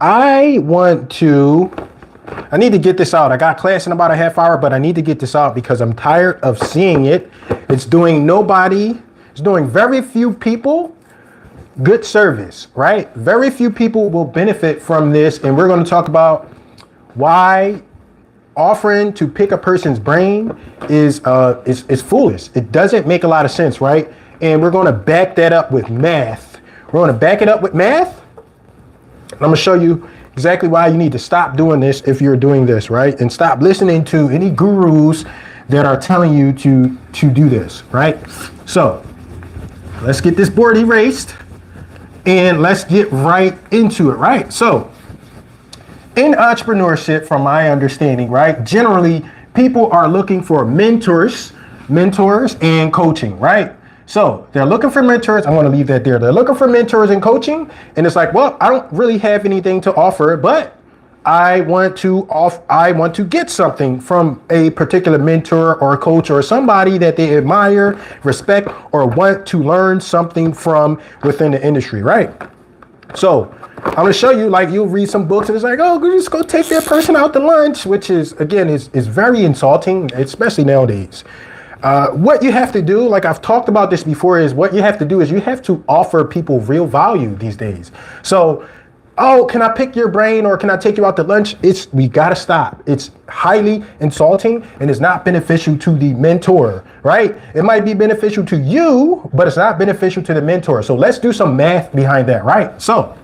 I need to get this out. I got class in about a half hour, but I need to get this out because I'm tired of seeing it. It's doing very few people good service, right? Very few people will benefit from this. And we're going to talk about why offering to pick a person's brain is foolish. It doesn't make a lot of sense, right? And we're going to back that up with math. We're going to back it up with math. I'm going to show you exactly why you need to stop doing this if you're doing this, right? And stop listening to any gurus that are telling you to do this, right? So let's get this board erased and let's get right into it, right? So in entrepreneurship, from my understanding, right, generally people are looking for mentors and coaching, right? So they're looking for mentors. I want to leave that there. They're looking for mentors and coaching. And it's like, well, I don't really have anything to offer, but I want to get something from a particular mentor or coach or somebody that they admire, respect, or want to learn something from within the industry, right? So I'm going to show you, like, you'll read some books and it's like, oh, just go take that person out to lunch, which is, again, is very insulting, especially nowadays. What you have to do, like I've talked about this before, is what you have to do is you have to offer people real value these days. So, oh, can I pick your brain or can I take you out to lunch? We got to stop. It's highly insulting and it's not beneficial to the mentor, right? It might be beneficial to you, but it's not beneficial to the mentor. So let's do some math behind that, right? So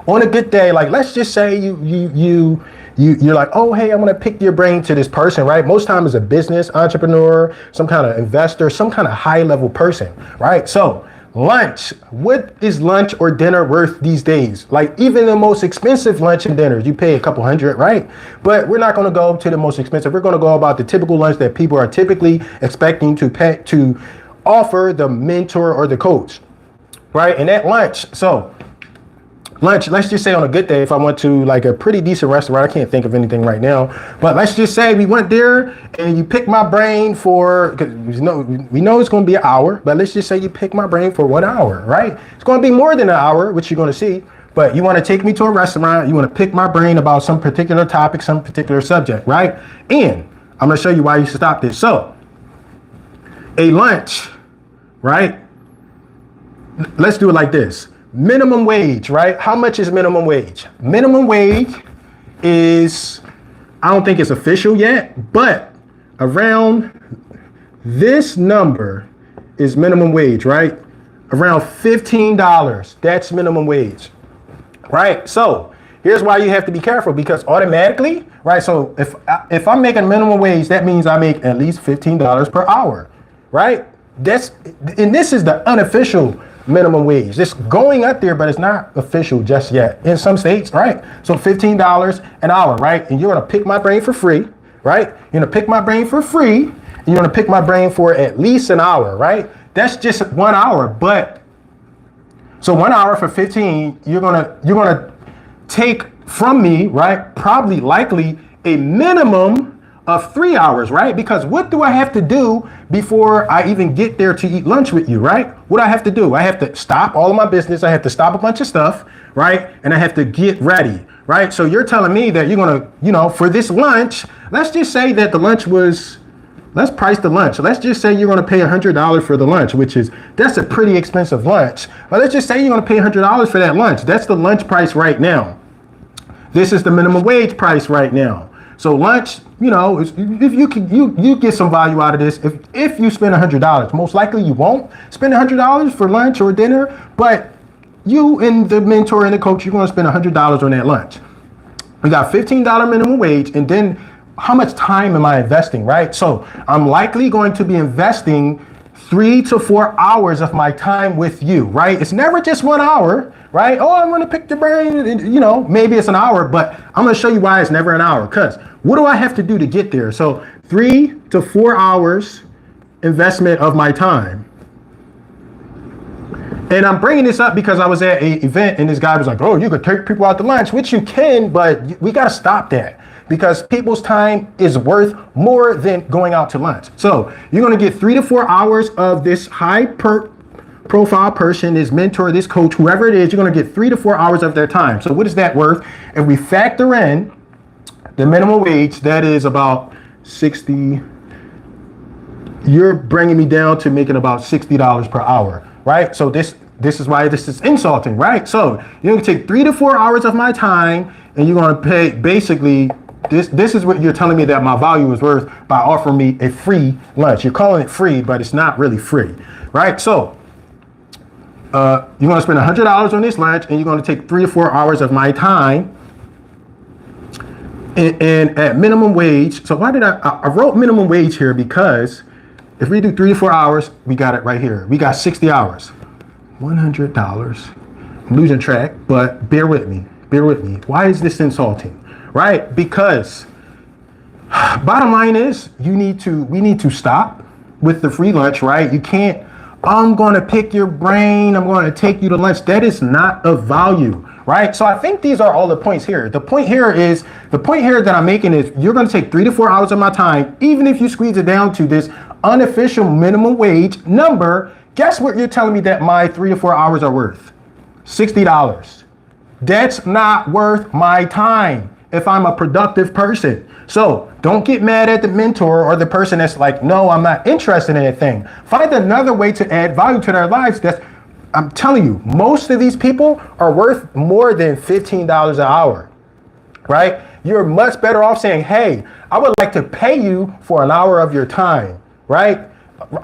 on a good day, like let's just say you're like, oh, hey, I'm going to pick your brain to this person, right? Most times it's a business entrepreneur, some kind of investor, some kind of high level person, right? So lunch, what is lunch or dinner worth these days? Like even the most expensive lunch and dinners, you pay a couple hundred, right? But we're not going to go to the most expensive. We're going to go about the typical lunch that people are typically expecting to offer the mentor or the coach, right? And that lunch, so lunch, let's just say on a good day, if I went to like a pretty decent restaurant, I can't think of anything right now, but let's just say we went there and you pick my brain for, cause we know it's going to be an hour, but let's just say you pick my brain for 1 hour, right? It's going to be more than an hour, which you're going to see, but you want to take me to a restaurant, you want to pick my brain about some particular topic, some particular subject, right? And I'm going to show you why you should stop this. So a lunch, right? Let's do it like this. Minimum wage, right? How much is minimum wage? Minimum wage is, I don't think it's official yet, but around this number is minimum wage, right? Around $15, that's minimum wage, right? So here's why you have to be careful, because automatically, right? So if I'm making minimum wage, that means I make at least $15 per hour, right? And this is the unofficial minimum wage. It's going up there, but it's not official just yet in some states, right? So $15 an hour, right? And you're going to pick my brain for free, right? You're going to pick my brain for free. And you're going to pick my brain for at least an hour, right? That's just 1 hour. But so 1 hour for 15, you're going to take from me, right? Probably likely a minimum of 3 hours, right? Because what do I have to do before I even get there to eat lunch with you, right? What do I have to do? I have to stop all of my business. I have to stop a bunch of stuff, right? And I have to get ready, right? So you're telling me that you're going to, for this lunch, let's just say that the lunch was, let's price the lunch. Let's just say you're going to pay $100 for the lunch, that's a pretty expensive lunch. But let's just say you're going to pay $100 for that lunch. That's the lunch price right now. This is the minimum wage price right now. So lunch, if you get some value out of this, if you spend $100, most likely you won't spend $100 for lunch or dinner, but you and the mentor and the coach, you're going to spend $100 on that lunch. We got $15 minimum wage, and then how much time am I investing, right? So I'm likely going to be investing 3 to 4 hours of my time with you, right? It's never just 1 hour, right? Oh, I'm going to pick your brain, and, maybe it's an hour, but I'm going to show you why it's never an hour, because what do I have to do to get there? So 3 to 4 hours investment of my time. And I'm bringing this up because I was at an event and this guy was like, oh, you could take people out to lunch, which you can, but we got to stop that because people's time is worth more than going out to lunch. So you're going to get 3 to 4 hours of this high profile person, this mentor, this coach, whoever it is, you're going to get 3 to 4 hours of their time. So what is that worth? If we factor in the minimum wage, that is about 60. You're bringing me down to making about $60 per hour, right? So this is why this is insulting, right? So you're going to take 3 to 4 hours of my time, and you're going to pay basically. This is what you're telling me that my value is worth by offering me a free lunch. You're calling it free, but it's not really free, right? So you're going to spend $100 on this lunch, and you're going to take 3 to 4 hours of my time. And at minimum wage, so why did I wrote minimum wage here? Because if we do 3 to 4 hours, we got it right here. We got 60 hours, $100. I'm losing track, but bear with me. Bear with me. Why is this insulting? Right? Because bottom line is we need to stop with the free lunch, right? You can't, I'm going to pick your brain, I'm going to take you to lunch. That is not of value, right? So I think these are all the points here. The point here that I'm making is you're going to take 3 to 4 hours of my time, even if you squeeze it down to this unofficial minimum wage number. Guess what you're telling me that my 3 to 4 hours are worth? $60. That's not worth my time if I'm a productive person. So don't get mad at the mentor or the person that's like, no, I'm not interested in anything. Find another way to add value to their lives. I'm telling you, most of these people are worth more than $15 an hour, right? You're much better off saying, hey, I would like to pay you for an hour of your time, right?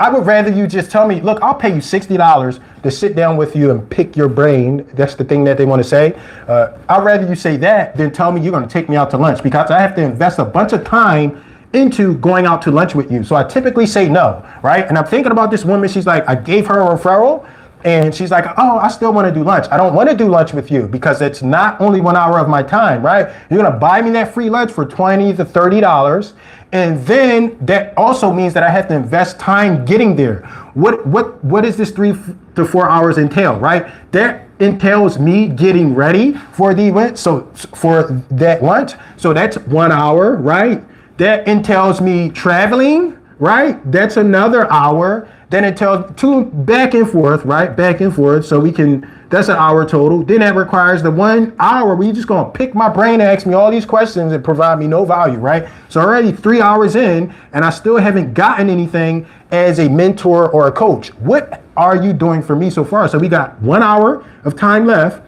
I would rather you just tell me, look, I'll pay you $60 to sit down with you and pick your brain. That's the thing that they want to say. I'd rather you say that than tell me you're going to take me out to lunch, because I have to invest a bunch of time into going out to lunch with you. So I typically say no, right? And I'm thinking about this woman. She's like, I gave her a referral, and she's like, oh, I still want to do lunch. I don't want to do lunch with you because it's not only 1 hour of my time, right? You're going to buy me that free lunch for $20 to $30. And then that also means that I have to invest time getting there. What does this 3 to 4 hours entail, right? That entails me getting ready for the event. So for that lunch, so that's 1 hour, right? That entails me traveling, right? That's another hour. Then it tells 2 back and forth, right? Back and forth. So that's an hour total. Then that requires the 1 hour where you're just going to pick my brain and ask me all these questions and provide me no value, right? So already 3 hours in, and I still haven't gotten anything as a mentor or a coach. What are you doing for me so far? So we got 1 hour of time left.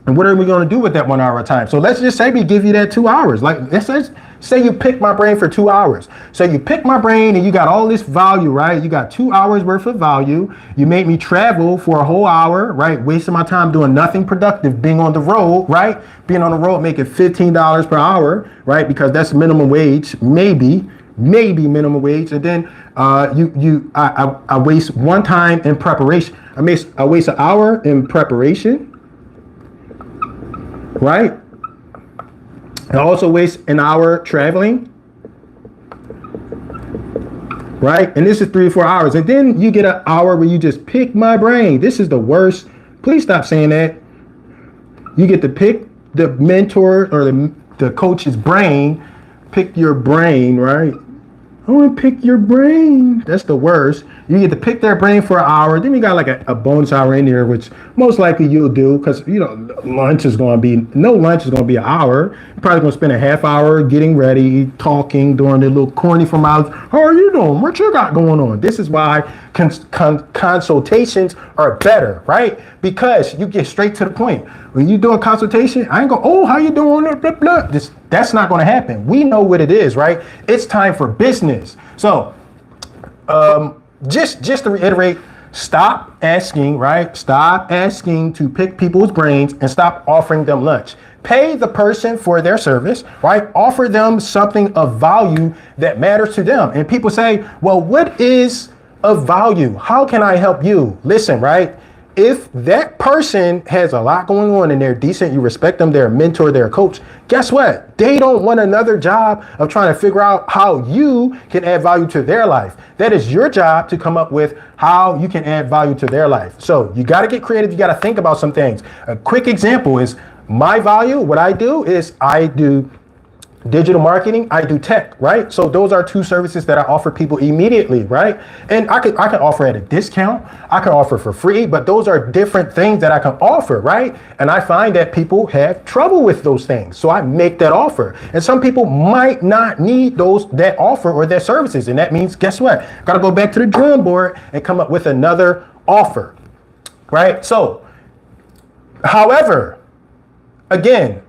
And what are we going to do with that 1 hour of time? So let's just say we give you that 2 hours. Like, let's say you pick my brain for 2 hours. So you pick my brain and you got all this value, right? You got 2 hours worth of value. You made me travel for a whole hour, right? Wasting my time doing nothing productive, being on the road, right? Being on the road, making $15 per hour, right? Because that's minimum wage, maybe minimum wage. And then I waste one time in preparation. I waste an hour in preparation. Right? I also waste an hour traveling. Right? And this is 3 to 4 hours. And then you get an hour where you just pick my brain. This is the worst. Please stop saying that. You get to pick the mentor or the coach's brain. Pick your brain, right? I want to pick your brain. That's the worst. You get to pick their brain for an hour. Then you got like a bonus hour in there, which most likely you'll do because, lunch is going to be, no lunch is going to be an hour. You're probably going to spend a half hour getting ready, talking, doing the little corny from mouth. How are you doing? What you got going on? This is why consultations are better, right? Because you get straight to the point. When you do a consultation, I ain't go, oh, how you doing? Blah, blah. That's not going to happen. We know what it is, right? It's time for business. So, just to reiterate, stop asking, right? Stop asking to pick people's brains and stop offering them lunch. Pay the person for their service, right? Offer them something of value that matters to them. And people say, well, what is of value? How can I help you? Listen, right? If that person has a lot going on and they're decent, you respect them, they're a mentor, they're a coach, guess what? They don't want another job of trying to figure out how you can add value to their life. That is your job to come up with how you can add value to their life. So you got to get creative. You got to think about some things. A quick example is my value. What I do is I do digital marketing, I do tech, right? So those are two services that I offer people immediately, right? And I can offer at a discount, I can offer for free, but those are different things that I can offer, right? And I find that people have trouble with those things. So I make that offer. And some people might not need that offer or their services. And that means, guess what? Gotta go back to the drawing board and come up with another offer, right? So, however, again,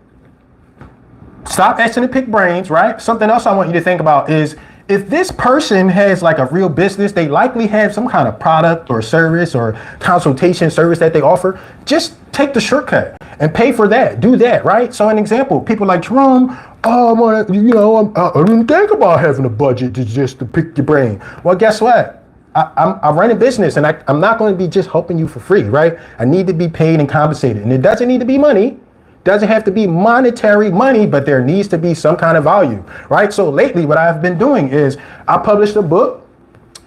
stop asking to pick brains, right? Something else I want you to think about is if this person has like a real business, they likely have some kind of product or service or consultation service that they offer. Just take the shortcut and pay for that. Do that, right? So an example, people like Jerome, I didn't think about having a budget to pick your brain. Well, guess what? I run a business and I'm not going to be just helping you for free, right? I need to be paid and compensated. And it doesn't need to be money. Doesn't have to be monetary money, but there needs to be some kind of value, right? So lately, what I've been doing is I published a book.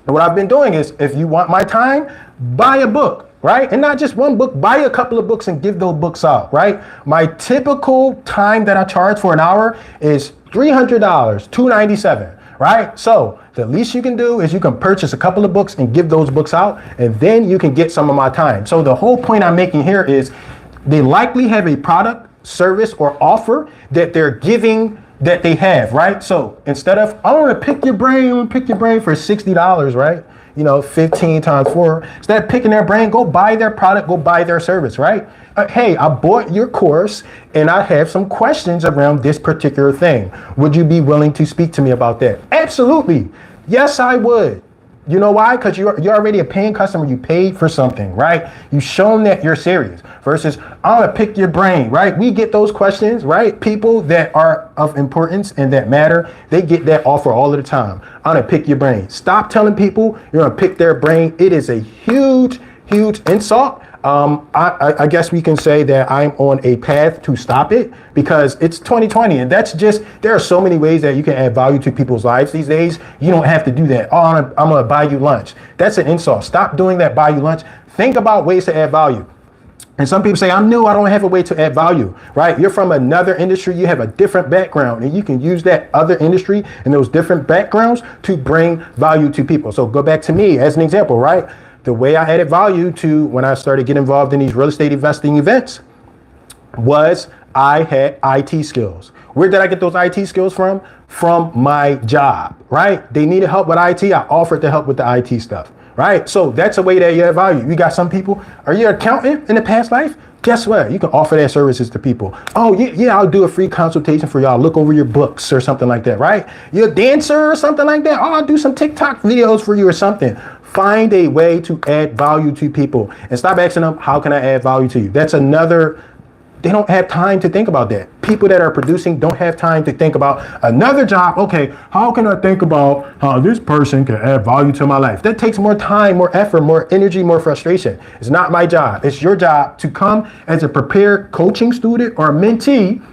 And what I've been doing is if you want my time, buy a book, right? And not just one book, buy a couple of books and give those books out, right? My typical time that I charge for an hour is $300, $297. Right? So the least you can do is you can purchase a couple of books and give those books out, and then you can get some of my time. So the whole point I'm making here is they likely have a product, service, or offer that they're giving that they have, right? So instead of, I want to pick your brain, I want to pick your brain for $60, right? 15 times 4. Instead of picking their brain, go buy their product, go buy their service, right? Hey, I bought your course and I have some questions around this particular thing. Would you be willing to speak to me about that? Absolutely. Yes, I would. You know why? Because you're already a paying customer. You paid for something, right? You've shown that you're serious versus I want to pick your brain, right? We get those questions, right? People that are of importance and that matter, they get that offer all of the time. I want to pick your brain. Stop telling people you're going to pick their brain. It is a huge, huge insult. I guess we can say that I'm on a path to stop it because it's 2020 and there are so many ways that you can add value to people's lives these days. You don't have to do that. Oh, I'm going to buy you lunch. That's an insult. Stop doing that, buy you lunch. Think about ways to add value. And some people say, I'm new, I don't have a way to add value, right? You're from another industry, you have a different background, and you can use that other industry and those different backgrounds to bring value to people. So go back to me as an example, right? The way I added value to when I started getting involved in these real estate investing events was I had IT skills. Where did I get those IT skills from? From my job, right? They needed help with IT. I offered to help with the IT stuff, right? So that's a way that you add value. You got some people, are you an accountant in the past life? Guess what? You can offer that services to people. Oh, yeah, I'll do a free consultation for y'all. Look over your books or something like that, right? You're a dancer or something like that. Oh, I'll do some TikTok videos for you or something. Find a way to add value to people and stop asking them, how can I add value to you? That's another, they don't have time to think about that. People that are producing don't have time to think about another job. Okay, how can I think about how this person can add value to my life? That takes more time, more effort, more energy, more frustration. It's not my job. It's your job to come as a prepared coaching student or mentee.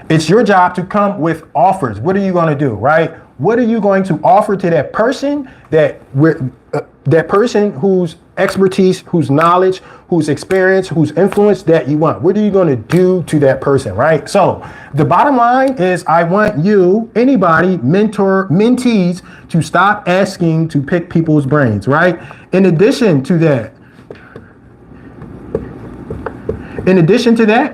It's your job to come with offers. What are you going to do, right? What are you going to offer to that person that person whose expertise, whose knowledge, whose experience, whose influence that you want? What are you going to do to that person, right? So the bottom line is I want you, anybody, mentees, to stop asking to pick people's brains, right? In addition to that,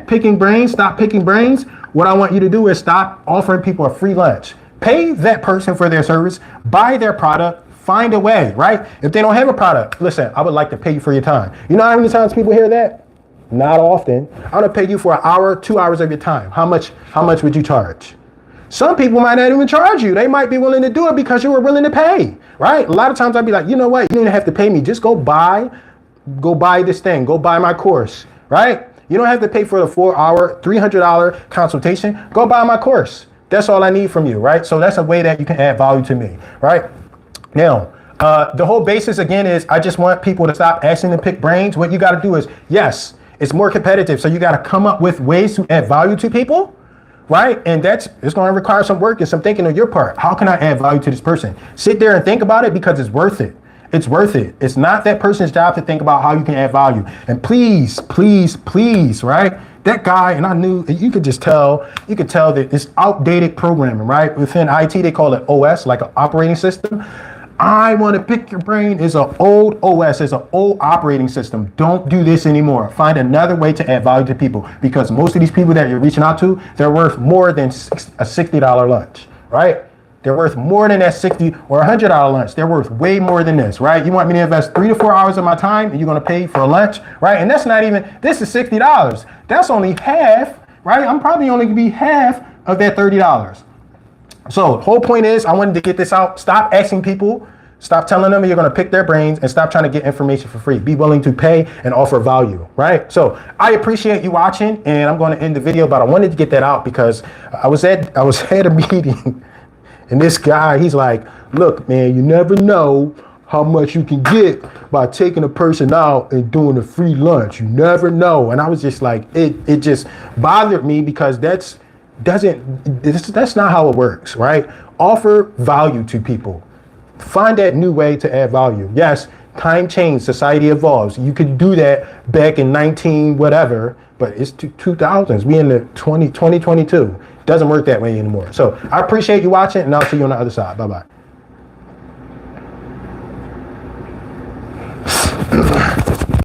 picking brains, stop picking brains. What I want you to do is stop offering people a free lunch. Pay that person for their service, buy their product, find a way, right? If they don't have a product, listen, I would like to pay you for your time. You know how many times people hear that? Not often. I'm gonna pay you for an hour, 2 hours of your time. How much would you charge? Some people might not even charge you. They might be willing to do it because you were willing to pay, right? A lot of times I'd be like, you know what? You don't even have to pay me. Just go buy this thing. Go buy my course, right? You don't have to pay for the 4-hour, $300 consultation. Go buy my course. That's all I need from you, right? So that's a way that you can add value to me, right? Now, the whole basis again is I just want people to stop asking to pick brains. What you got to do is, yes, it's more competitive. So you got to come up with ways to add value to people, right? And it's going to require some work and some thinking on your part. How can I add value to this person? Sit there and think about it because it's worth it. It's worth it. It's not that person's job to think about how you can add value. And please, please, please, right? That guy, and I knew, you could tell that it's outdated programming, right? Within IT, they call it OS, like an operating system. I want to pick your brain is an old OS, is an old operating system. Don't do this anymore. Find another way to add value to people, because most of these people that you're reaching out to, they're worth more than a $60 lunch, right? They're worth more than that $60 or $100 lunch. They're worth way more than this, right? You want me to invest 3 to 4 hours of my time and you're going to pay for a lunch, right? And that's not even, this is $60. That's only half, right? I'm probably only going to be half of that $30. So the whole point is I wanted to get this out. Stop asking people. Stop telling them you're going to pick their brains, and stop trying to get information for free. Be willing to pay and offer value, right? So I appreciate you watching, and I'm going to end the video, but I wanted to get that out because I was at a meeting. And this guy, he's like, look, man, you never know how much you can get by taking a person out and doing a free lunch. You never know. And I was just like, it just bothered me, because that's not how it works, right? Offer value to people. Find that new way to add value. Yes, time changed, society evolves. You could do that back in 19 whatever, but it's 2000s. We in the 2022. Doesn't work that way anymore. So I appreciate you watching, and I'll see you on the other side. Bye-bye.